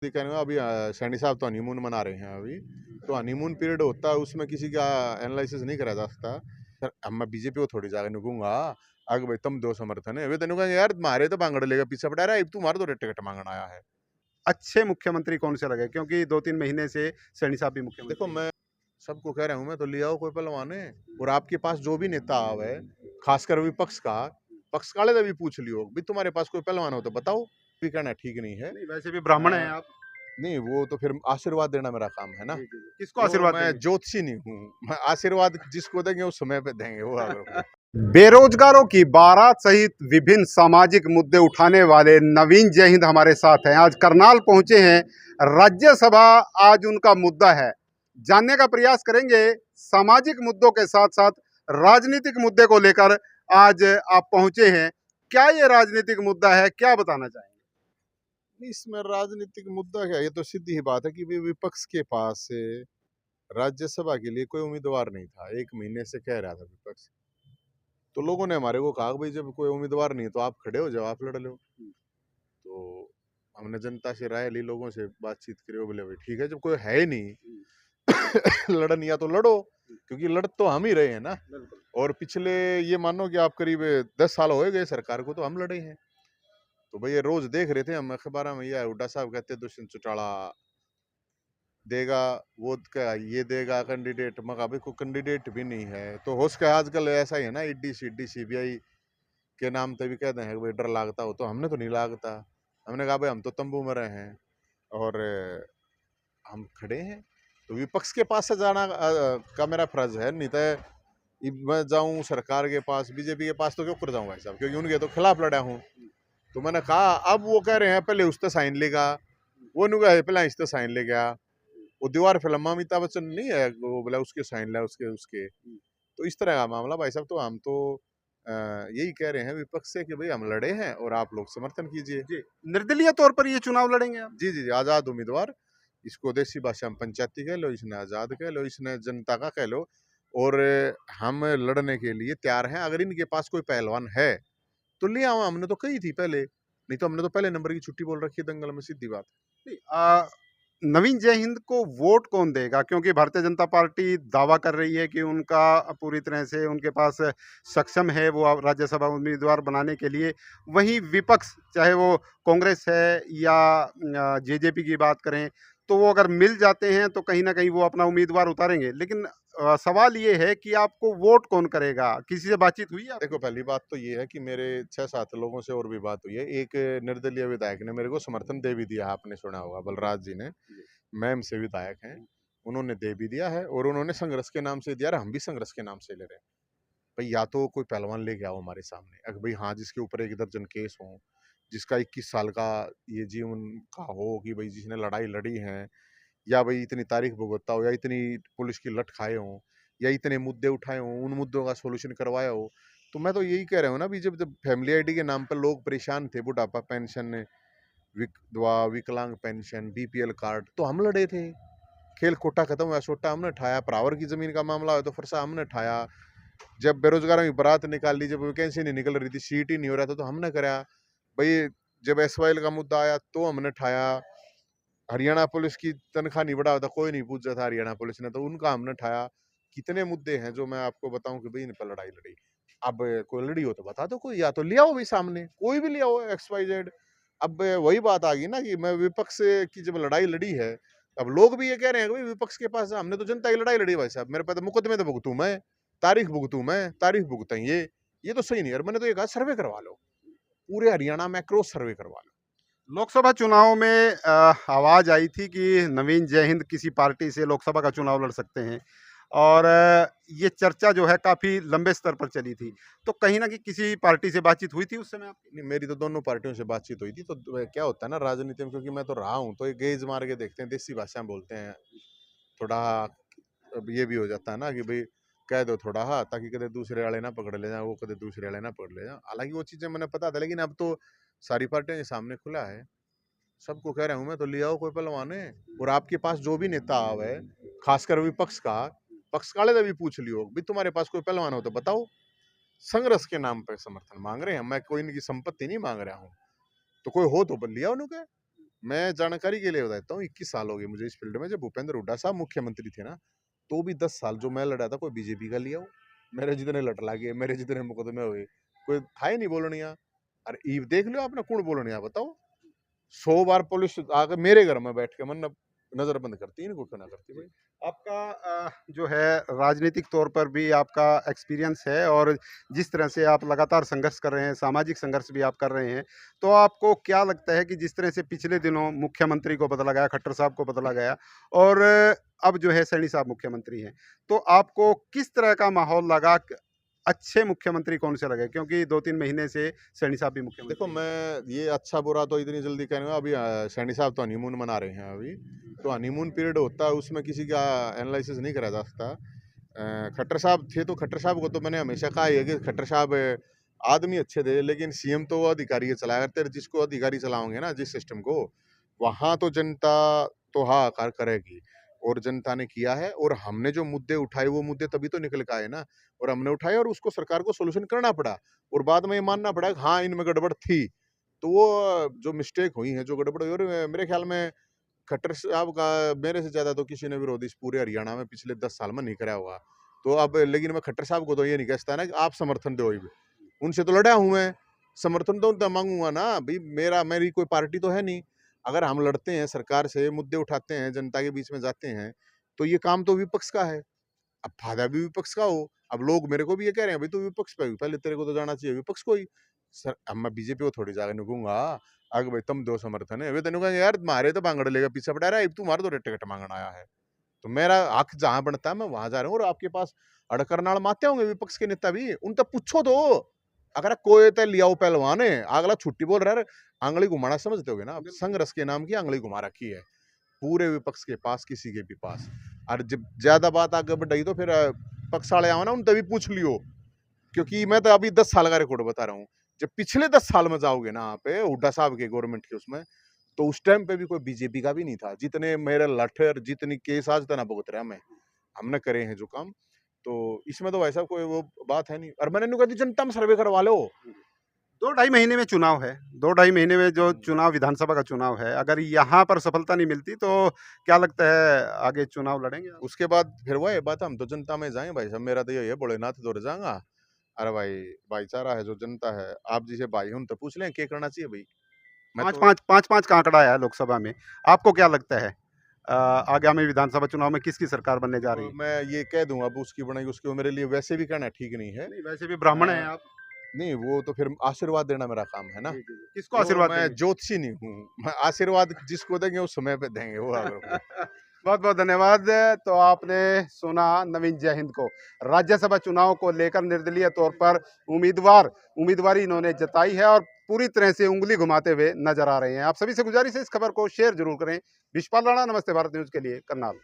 कहने अभी सैनी साहब तो हनीमून मना रहे हैं अभी। तो हनीमून पीरियड होता है, उसमें किसी का एनालिसिस नहीं करा जा सकता। सर अब मैं बीजेपी को थोड़ी जाकर नुकूंगा आगे भाई तुम दो समर्थन है वे तेन कहेंगे यार मारे तो बांगड़ लेगा पीछे पटा रहा है तुम्हारे तो टिकट मांगना आया है। अच्छे मुख्यमंत्री कौन से लगे, क्योंकि 2-3 महीने से सैनी साहब भी देखो मुख्यमंत्री हैं। मैं सबको कह रहा हूँ मैं तो ले आओ कोई पहलवान है। और आपके पास जो भी नेता आवे खासकर विपक्ष का पक्ष काले से भी पूछ लियो भी तुम्हारे पास कोई पहलवान हो तो बताओ। भी कहना ठीक नहीं है। नहीं, वैसे भी ब्राह्मण हैं आप। नहीं वो तो फिर आशीर्वाद देना मेरा काम है ना। जी, जी, जी। किसको तो आशीर्वाद मैं देंगे? ज्योतिषी नहीं हूँ। मैं आशीर्वाद जिसको देंगे उस समय पे देंगे वो आगे। बेरोजगारों की बारात सहित विभिन्न सामाजिक मुद्दे उठाने वाले नवीन जय हिंद हमारे साथ हैं। आज करनाल पहुंचे हैं। राज्यसभा आज उनका मुद्दा है। जानने का प्रयास करेंगे सामाजिक मुद्दों के साथ साथ राजनीतिक मुद्दे को लेकर आज आप पहुंचे हैं। क्या ये राजनीतिक मुद्दा है, क्या बताना चाहेंगे? इसमें राजनीतिक मुद्दा क्या, ये तो सीधी ही बात है कि विपक्ष के पास राज्यसभा के लिए कोई उम्मीदवार नहीं था। 1 महीने से कह रहा था विपक्ष। तो लोगों ने हमारे को कहा भाई जब कोई उम्मीदवार नहीं तो आप खड़े हो जाओ आप लड़ लो। तो हमने जनता से राय ली, लोगों से बातचीत करी, वो बोले भाई ठीक है जब कोई है ही नहीं लड़न या तो लड़ो, क्योंकि लड़ तो हम ही रहे हैं ना। और पिछले ये मानो कि आप करीब 10 साल हो गए सरकार को तो हम लड़े हैं। तो भाई ये रोज देख रहे थे हम अखबार में, ये हुड्डा साहब कहते दुष्यंत चौटाला देगा वो क्या ये देगा कैंडिडेट, मगर अभी कोई कैंडिडेट भी नहीं है। तो हो सके आजकल ऐसा ही है ना, ईडी सीडी सीबीआई के नाम पे भी कहते हैं भाई डर लागता हो, तो हमने तो नहीं लागता। हमने कहा भाई हम तो तंबू में रहे हैं और हम खड़े हैं। तो विपक्ष के पास से जाना का मेरा फर्ज है, नहीं तो मैं जाऊं सरकार के पास बीजेपी के पास तो क्यों कर जाऊं भाई साहब, क्योंकि उनके तो खिलाफ लड़ा हूं। तो मैंने कहा अब वो कह रहे हैं पहले उस पर साइन लेगा, वो नहीं कहा पहले इस पर साइन ले गया। वो दीवार फिल्म में अमिताभ बच्चन नहीं है वो बोला उसके साइन ला उसके उसके। तो इस तरह का मामला भाई साहब। तो हम तो यही कह रहे हैं विपक्ष से कि भाई हम लड़े हैं और आप लोग समर्थन कीजिए। जी, निर्दलीय तौर पर ये चुनाव लड़ेंगे आप? जी जी जी, आजाद उम्मीदवार। इसको देसी भाषा में पंचायती कह लो, इसने आजाद कह लो, इसने जनता का कह लो। और हम लड़ने के लिए तैयार हैं। अगर इनके पास कोई पहलवान है तो ले आओ, हमने तो कही थी पहले, नहीं तो हमने तो पहले नंबर की छुट्टी बोल रखी है दंगल में, सीधी बात। नहीं, नवीन जय हिंद को वोट कौन देगा? क्योंकि भारतीय जनता पार्टी दावा कर रही है कि उनका पूरी तरह से उनके पास सक्षम है वो अब राज्यसभा उम्मीदवार बनाने के लिए। वहीं विपक्ष, चाहे वो कांग्रेस है या जेजेपी की बात करें, तो वो अगर मिल जाते हैं तो कहीं ना कहीं वो अपना उम्मीदवार उतारेंगे। लेकिन सवाल ये है कि आपको वोट कौन करेगा? किसी से बातचीत हुई है आपकी? देखो पहली बात तो ये है कि मेरे 6-7 लोगों से और भी बात हुई है। एक निर्दलीय विधायक ने मेरे को समर्थन दे भी दिया, आपने सुना होगा बलराज जी ने, मैम से विधायक हैं, उन्होंने दे भी दिया है। और उन्होंने संघर्ष के नाम से दिया, हम भी संघर्ष के नाम से ले रहे हैं। भाई या तो कोई पहलवान लेके आओ हमारे सामने, अगर भाई हाँ जिसके ऊपर 1 दर्जन केस हो, जिसका 21 साल का ये जीवन का हो, कि भाई जिसने लड़ाई लड़ी है, या भाई इतनी तारीख भुगतता हो, या इतनी पुलिस की लट खाए हो, या इतने मुद्दे उठाए हो, उन मुद्दों का सोल्यूशन करवाया हो। तो मैं तो यही कह रहा हूँ ना, भी जब जब फैमिली आईडी के नाम पर लोग परेशान थे, बुढ़ापा पेंशन, विधवा विकलांग पेंशन, बीपीएल कार्ड, तो हम लड़े थे। खेल कोटा खत्म हुआ, सोटा हमने उठाया। प्रावर की जमीन का मामला हो तो फरसा हमने उठाया। जब बेरोजगारों की बारात निकाल ली, जब वैकेंसी नहीं निकल रही थी, सीट ही नहीं हो रहा था, तो हमने करा भाई। जब एसवाइल का मुद्दा आया तो हमने उठाया। हरियाणा पुलिस की तनख्वाह नहीं बढ़ा था, कोई नहीं पूछ रहा था हरियाणा पुलिस ने, तो उनका हमने उठाया। कितने मुद्दे हैं जो मैं आपको बताऊं कि भाई इन पर लड़ाई लड़ी। अब कोई लड़ी हो तो बता दो, कोई या तो ले आओ भाई सामने, कोई भी ले आओ XYZ। अब वही बात आ गई ना कि मैं विपक्ष की जब लड़ाई लड़ी है, अब लोग भी ये कह रहे हैं कि भाई विपक्ष के पास हमने तो जनता की लड़ाई लड़ी भाई साहब, मेरे पास तो मुकदमे तो भुगतू मैं, तारीख भुगतू मैं, तारीख भुगतें ये तो सही नहीं है। और मैंने तो ये कहा सर्वे करवा लो, पूरे हरियाणा में क्रॉस सर्वे करवा लो। लोकसभा चुनाव में आवाज आई थी कि नवीन जय हिंद किसी पार्टी से लोकसभा का चुनाव लड़ सकते हैं, और ये चर्चा जो है काफी लंबे स्तर पर चली थी। तो कहीं ना कहीं किसी पार्टी से बातचीत हुई थी उस समय आपकी? नहीं, मेरी तो दोनों पार्टियों से बातचीत हुई थी। तो क्या होता है ना राजनीति में, क्योंकि मैं तो रहा हूँ, तो एक गेज मार के देखते हैं, देसी भाषा में बोलते हैं थोड़ा। अब ये भी हो जाता है ना कि भाई कह दो थोड़ा, हाँ, ताकि कदे दूसरे वाले ना पकड़ ले जाए, वो कदे दूसरे वाले ना पकड़ ले जाए। हालांकि वो चीजें मैंने पता था, लेकिन अब तो सारी पार्टियों के सामने खुला है। सबको कह रहा हूँ मैं तो ले आओ कोई पहलवान है। और आपके पास जो भी नेता आवे खासकर विपक्ष का पक्ष काले से भी पूछ लियो भी तुम्हारे पास कोई पहलवान हो तो बताओ। संघर्ष के नाम पर समर्थन मांग रहे हैं, मैं कोई इनकी संपत्ति नहीं मांग रहा हूँ। तो कोई हो तो लिया उन्होंने। मैं जानकारी के लिए बताता हूँ, 21 साल हो गए मुझे इस फील्ड में। जब भूपेंद्र हुड्डा साहब मुख्यमंत्री थे ना, तो भी 10 साल जो मैं लड़ा था, कोई बीजेपी का लिया हो। मेरे जितने लट लागे, मेरे जितने मुकदमे हुए, कोई था ही नहीं बोलनिया। अरे ईव देख लो आपने, कौन बोलनिया बताओ। 100 बार पुलिस आके मेरे घर में बैठ के मतलब नजर बंद करती, इनको क्यों ना करती भाई। आपका जो है राजनीतिक तौर पर भी आपका एक्सपीरियंस है और जिस तरह से आप लगातार संघर्ष कर रहे हैं, सामाजिक संघर्ष भी आप कर रहे हैं, तो आपको क्या लगता है कि जिस तरह से पिछले दिनों मुख्यमंत्री को बदला गया, खट्टर साहब को बदला गया और अब जो है सैनी साहब मुख्यमंत्री हैं, तो आपको किस तरह का माहौल लगा? अच्छे मुख्यमंत्री कौन से लगे? क्योंकि 2-3 महीने से सैनी साहब भी मुख्यमंत्री देखो, हैं। मैं ये अच्छा बुरा तो इतनी जल्दी कहूँगा। अभी सैनी साहब तो हनीमून मना रहे हैं अभी, तो हनीमून पीरियड होता है, उसमें किसी का एनालिसिस नहीं करा जा सकता। खट्टर साहब थे तो खट्टर साहब को तो मैंने हमेशा कहा है कि खट्टर साहब आदमी अच्छे थे, लेकिन सीएम तो वो अधिकारी चलाया करते हैं। जिसको अधिकारी चलाओगे ना, जिस सिस्टम को, वहाँ तो जनता तो हाहाकार करेगी। और जनता ने किया है, और हमने जो मुद्दे उठाए वो मुद्दे तभी तो निकल के आए ना। और हमने उठाए और उसको सरकार को सोल्यूशन करना पड़ा, और बाद में ये मानना पड़ा कि हाँ, इनमें गड़बड़ थी। तो वो जो मिस्टेक हुई है, जो गड़बड़ हुई, और मेरे ख्याल में खट्टर साहब का मेरे से ज्यादा तो किसी ने विरोध इस पूरे हरियाणा में पिछले 10 साल में नहीं करा हुआ। तो अब लेकिन मैं खट्टर साहब को तो ये नहीं कहता ना कि आप समर्थन दो। उनसे तो लड़ा हूं मैं, समर्थन तो उनका मांगूंगा ना भाई। मेरी कोई पार्टी तो है नहीं। अगर हम लड़ते हैं सरकार से, मुद्दे उठाते हैं, जनता के बीच में जाते हैं, तो ये काम तो विपक्ष का है। अब फायदा भी विपक्ष का हो। अब लोग मेरे को भी ये कह रहे हैं भाई तू विपक्ष पे, पहले तेरे को तो जाना चाहिए विपक्ष को ही। सर, अब मैं बीजेपी को थोड़ी जाकर निकूंगा आगे भाई तुम दो समर्थन है, वे तेन कहेंगे यार तुम्हारे तो बांगड़ लेगा पीछे पड़ा रहा है, तुम्हारा तो टिकट मांगना आया है। तो मेरा हक जहां बनता है मैं वहां जा रहा हूँ। और आपके पास अड़कर नाल माते होंगे विपक्ष के नेता भी, उन तक पूछो तो। अगर कोई तो लियाओ पहलवान है, अगला छुट्टी बोल रहा है, आंगली घुमाना समझते होगे ना। संघर्ष के नाम की आंगली घुमा रखी है पूरे विपक्ष के पास, किसी के भी पास। और जब ज्यादा बात आगे बढ़ी तो फिर पक्ष वाले आओ ना, उन तभी पूछ लियो। क्योंकि मैं तो अभी 10 साल का रिकॉर्ड बता रहा हूँ। जब पिछले 10 साल में जाओगे ना आप हुड्डा साहब के गवर्नमेंट के उसमें, तो उस टाइम पे भी कोई बीजेपी का भी नहीं था। जितने मेरे लठर, जितनी केस आज तना भुगत रहा मैं, हमने करे हैं जो काम। तो इसमें तो वैसा कोई वो बात है नहीं। और मैंने कहा जनता में सर्वे करवा लो। 2 ढाई महीने में चुनाव है, 2 ढाई महीने में जो चुनाव विधानसभा का चुनाव है, अगर यहाँ पर सफलता नहीं मिलती तो क्या लगता है आगे चुनाव लड़ेंगे आप? उसके बाद फिर वही बात, हम तो जनता में जाए भाई साहब। मेरा तो यही है, भोलेनाथ दौड़ जाऊंगा। अरे भाई, भाईचारा है जो जनता है, आप जिसे भाई हूं तो पूछ लें क्या करना चाहिए भाई। मैं पाँच तो पाँच पाँच पाँच का आंकड़ा है लोकसभा में, आपको क्या लगता है आगामी विधानसभा चुनाव में किसकी सरकार बनने जा रही है? मैं ये कह दूं अब उसकी बनाई उसकी, वो मेरे लिए वैसे भी कहना ठीक नहीं है। नहीं, वैसे भी ब्राह्मण हैं आप। नहीं, वो तो फिर आशीर्वाद देना मेरा काम है ना। जी, जी, जी। किसको वो आशीर्वाद मैं देंगे? ज्योतिषी नहीं हूँ। मैं आशीर्वाद जिसको देंगे उस समय पे देंगे वो आगे। बहुत बहुत धन्यवाद। तो आपने सुना नवीन जय हिंद को। राज्यसभा चुनाव को लेकर निर्दलीय तौर पर उम्मीदवारी इन्होंने जताई है और पूरी तरह से उंगली घुमाते हुए नजर आ रहे हैं। आप सभी से गुजारिश है इस खबर को शेयर जरूर करें। विशपाल राणा, नमस्ते भारत न्यूज के लिए, करनाल।